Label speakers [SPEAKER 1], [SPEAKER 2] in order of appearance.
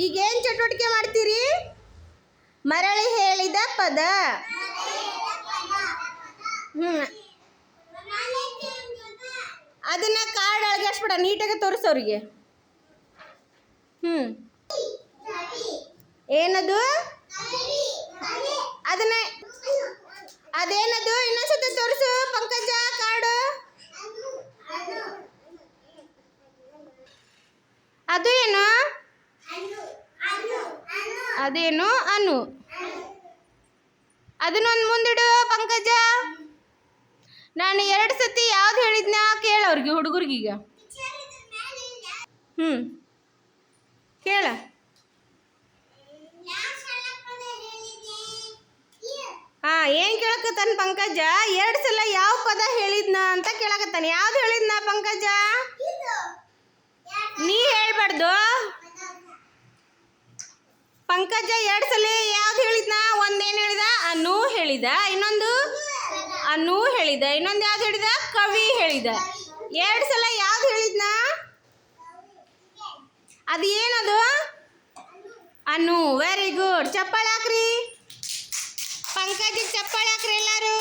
[SPEAKER 1] ಈಗೇನು ಚಟುವಟಿಕೆ ಮಾಡ್ತೀರಿ? ಮರಳಿ ಹೇಳಿದ ಪದ. ಅದನ್ನ ಕಾರ್ಡ್ ಅಳಗಿಸ್ಬಿಡ, ನೀಟಾಗಿ ತೋರಿಸೋರಿಗೆ. ಏನದು? ಅದನ್ನ ಅದೇನದು? ಇನ್ನೊಂದ್ಸತಿ ತೋರಿಸು ಪಂಕಜ ಕಾರ್ಡು. ಅದು ಏನು? ಅದೇನು? ಅನು. ಅದನ್ನೊಂದು ಮುಂದಿಡು ಪಂಕಜ. ನಾನು 2 ಸತಿ ಯಾವ್ದು ಹೇಳಿದ್ನ ಕೇಳವ್ರಿಗೆ, ಹುಡುಗರಿಗೀಗ. ಕೇಳ. ಏನು ಕೇಳಕತ್ತಾನ ಪಂಕಜ? 2 ಸಲ ಯಾವ ಪದ ಹೇಳಿದ್ನ ಅಂತ ಕೇಳಕತ್ತಾನ. ಯಾವ್ದು ಹೇಳಿದ್ನ ಪಂಕಜ? ನೀ ಹೇಳ್ಬಾರ್ದು ಪಂಕಜ. 2 ಸಲ ಯಾವ್ದು ಹೇಳಿದ್ನ? ಒಂದೇನು ಹೇಳಿದ? ಅನು ಹೇಳಿದ. ಇನ್ನೊಂದು ಅನು ಹೇಳಿದ. ಇನ್ನೊಂದು ಯಾವ್ದು ಹೇಳಿದ? ಕವಿ ಹೇಳಿದ. 2 ಸಲ ಯಾವ್ದು ಹೇಳಿದ್ನ? ಅದು ಏನದು? ಅನು. Very good. ಚಪ್ಪಾಳೆ ಹಾಕ್ರಿ ಪಂಕಜಿಗೆ, ಚಪ್ಪಾಳೆ ಹಾಕ್ರಿ ಎಲ್ಲರೂ.